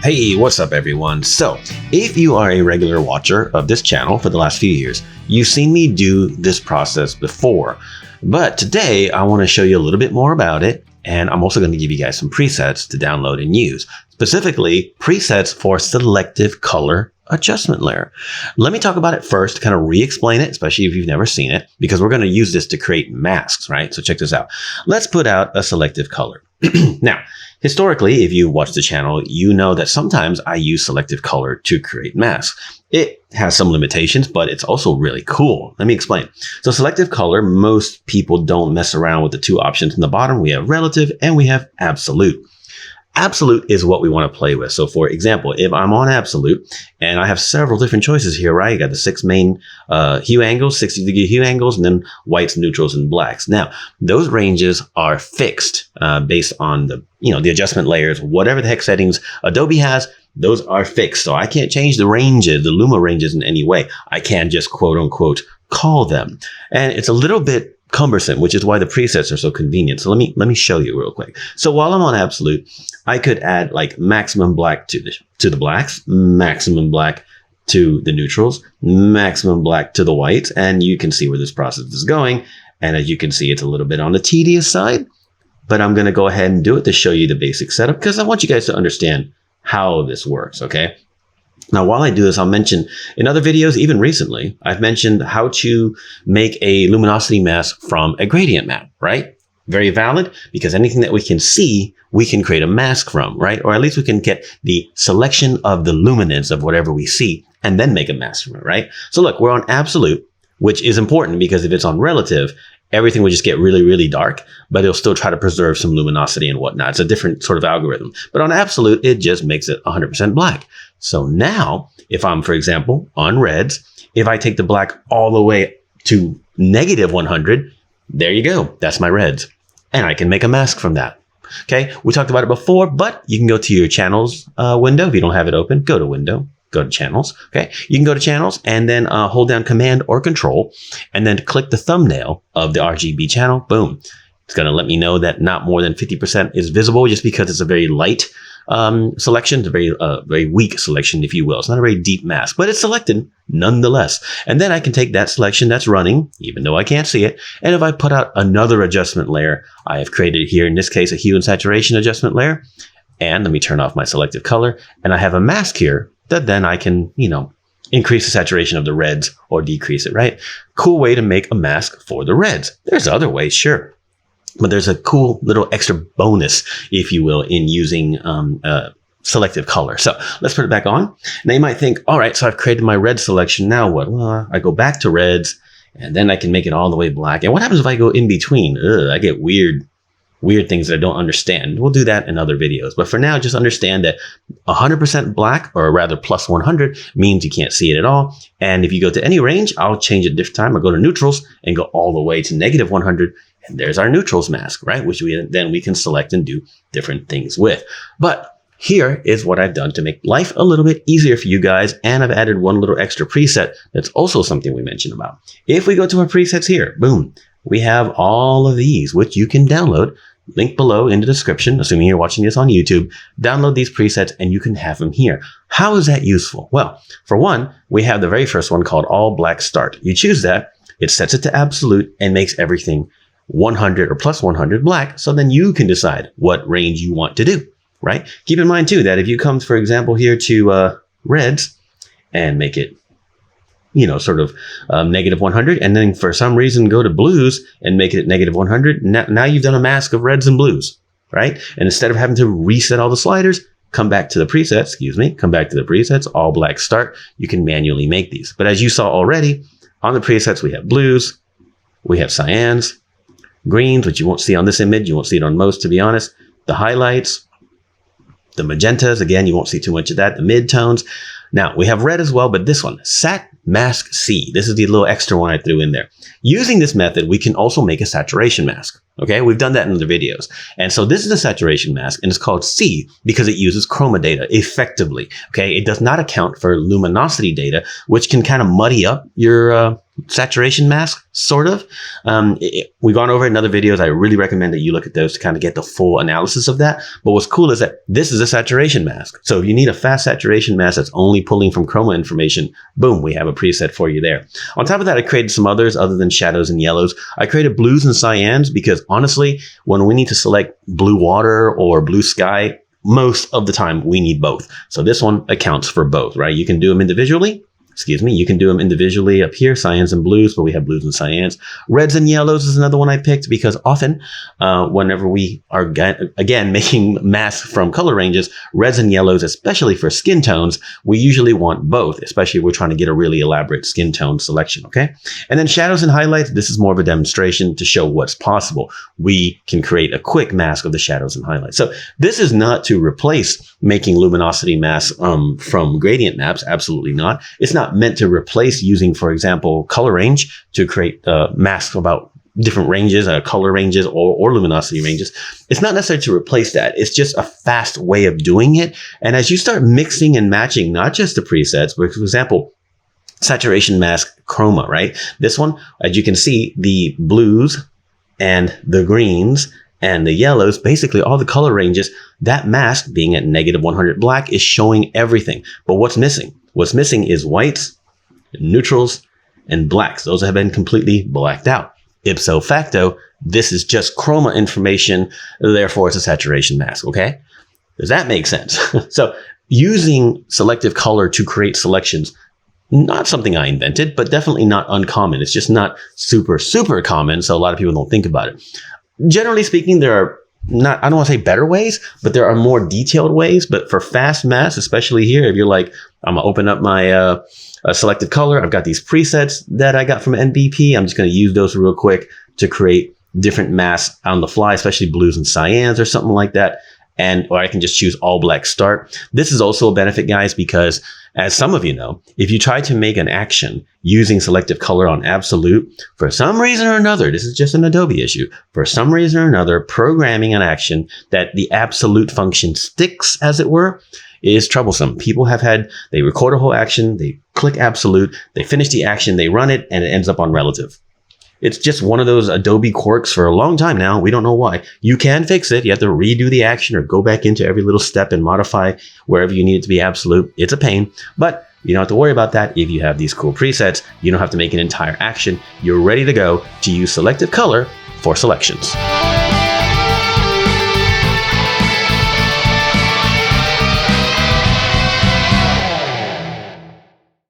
Hey, what's up everyone? So, if you are a regular watcher of this channel for the last few years, you've seen me do this process before. But today, I want to show you a little bit more about it, and I'm also going to give you guys some presets to download and use. Specifically, presets for Selective Color adjustment layer. Let me talk about it first, kind of re-explain it, especially if you've never seen it, because we're going to use this to create masks, right? So check this out. Let's put out a selective color. Now, historically, if you watch the channel, you know that sometimes I use selective color to create masks. It has some limitations, but it's also really cool. Let me explain. So selective color, most people don't mess around with the two options in the bottom. We have relative and we have absolute. Absolute is what we want to play with. So for example, if I'm on absolute and I have several different choices here, right? You got the 6 main hue angles, 60-degree hue angles, and then whites, neutrals, and blacks. Now, those ranges are fixed based on the adjustment layers, whatever the heck settings Adobe has, those are fixed. So I can't change the ranges, the Luma ranges in any way. I can just quote unquote call them. And it's a little bit cumbersome, which is why the presets are so convenient. So let me show you real quick. So while I'm on absolute, I could add like maximum black to the blacks, maximum black to the neutrals, maximum black to the whites, and you can see where this process is going. And as you can see, it's a little bit on the tedious side, but I'm going to go ahead and do it to show you the basic setup because I want you guys to understand how this works. Okay. Now, while I do this, I'll mention in other videos, even recently, I've mentioned how to make a luminosity mask from a gradient map, right? Very valid, because anything that we can see, we can create a mask from, right? Or at least we can get the selection of the luminance of whatever we see and then make a mask from it, right? So look, we're on absolute, which is important because if it's on relative, everything will just get really, really dark, but it'll still try to preserve some luminosity and whatnot. It's a different sort of algorithm. But on absolute, it just makes it 100% black. So now, if I'm, for example, on reds, if I take the black all the way to negative 100, there you go. That's my reds. And I can make a mask from that. Okay, we talked about it before, but you can go to your channels window. If you don't have it open, go to window. Go to channels. Okay, you can go to channels and then hold down command or control and then click the thumbnail of the RGB channel. Boom. It's going to let me know that not more than 50% is visible just because it's a very light selection. It's a very weak selection, if you will. It's not a very deep mask, but it's selected nonetheless. And then I can take that selection that's running, even though I can't see it. And if I put out another adjustment layer, I have created here, in this case, a hue and saturation adjustment layer. And let me turn off my selective color. And I have a mask here that then I can, increase the saturation of the reds or decrease it, right? Cool way to make a mask for the reds. There's other ways, sure. But there's a cool little extra bonus, if you will, in using selective color. So let's put it back on. Now you might think, all right, so I've created my red selection. Now what? Well, I go back to reds and then I can make it all the way black. And what happens if I go in between? I get weird things that I don't understand. We'll do that in other videos. But for now, just understand that 100% black, or rather plus 100, means you can't see it at all. And if you go to any range, I'll change it different time. I'll go to neutrals and go all the way to negative 100. And there's our neutrals mask, right? Which we can select and do different things with. But here is what I've done to make life a little bit easier for you guys. And I've added one little extra preset that's also something we mentioned about. If we go to our presets here, boom, we have all of these, which you can download. Link below in the description, assuming you're watching this on YouTube. Download these presets and you can have them here. How is that useful? Well, for one, we have the very first one called All Black Start. You choose that, it sets it to absolute and makes everything 100 or plus 100 black. So then you can decide what range you want to do, right? Keep in mind too, that if you come, for example, here to reds and make it sort of negative 100, and then for some reason go to blues and make it negative 100. Now you've done a mask of reds and blues, right? And instead of having to reset all the sliders, come back to the presets, all black start. You can manually make these. But as you saw already, on the presets, we have blues, we have cyans, greens, which you won't see on this image. You won't see it on most, to be honest. The highlights, the magentas, again, you won't see too much of that. The midtones. Now, we have red as well, but this one, Sat Mask C. This is the little extra one I threw in there. Using this method, we can also make a saturation mask. Okay, we've done that in other videos. And so this is a saturation mask, and it's called C because it uses chroma data effectively. Okay, it does not account for luminosity data, which can kind of muddy up your saturation mask, sort of. We've gone over it in other videos. I really recommend that you look at those to kind of get the full analysis of that. But what's cool is that this is a saturation mask. So if you need a fast saturation mask that's only pulling from chroma information, boom, we have a preset for you there. On top of that, I created some others other than shadows and yellows. I created blues and cyans because honestly, when we need to select blue water or blue sky, most of the time we need both. So this one accounts for both, right? You can do them individually. You can do them individually up here, cyans and blues, but we have blues and cyans. Reds and yellows is another one I picked because often whenever we are, again, making masks from color ranges, reds and yellows, especially for skin tones, we usually want both, especially if we're trying to get a really elaborate skin tone selection, okay? And then shadows and highlights, this is more of a demonstration to show what's possible. We can create a quick mask of the shadows and highlights. So this is not to replace making luminosity masks from gradient maps, absolutely not. It's not meant to replace using, for example, color range to create masks about different ranges, color ranges or luminosity ranges. It's not necessary to replace that. It's just a fast way of doing it. And as you start mixing and matching, not just the presets, but for example, saturation mask chroma, right? This one, as you can see, the blues and the greens and the yellows, basically all the color ranges, that mask being at -100 black is showing everything. But what's missing? What's missing is whites, neutrals, and blacks. Those have been completely blacked out. Ipso facto, this is just chroma information, therefore it's a saturation mask, okay? Does that make sense? So using selective color to create selections, not something I invented, but definitely not uncommon. It's just not super, super common, so a lot of people don't think about it. Generally speaking, there are I don't want to say better ways, but there are more detailed ways. But for fast masks, especially here, if you're like, I'm gonna open up my selective color, I've got these presets that I got from NBP. I'm just gonna use those real quick to create different masks on the fly, especially blues and cyans or something like that. Or I can just choose all black start. This is also a benefit, guys, because as some of you know, if you try to make an action using selective color on absolute, for some reason or another, this is just an Adobe issue, for some reason or another, programming an action that the absolute function sticks, as it were, is troublesome. People have they record a whole action, they click absolute, they finish the action, they run it, and it ends up on relative. It's just one of those Adobe quirks for a long time now. We don't know why. You can fix it. You have to redo the action or go back into every little step and modify wherever you need it to be absolute. It's a pain, but you don't have to worry about that if you have these cool presets. You don't have to make an entire action. You're ready to go to use selective color for selections.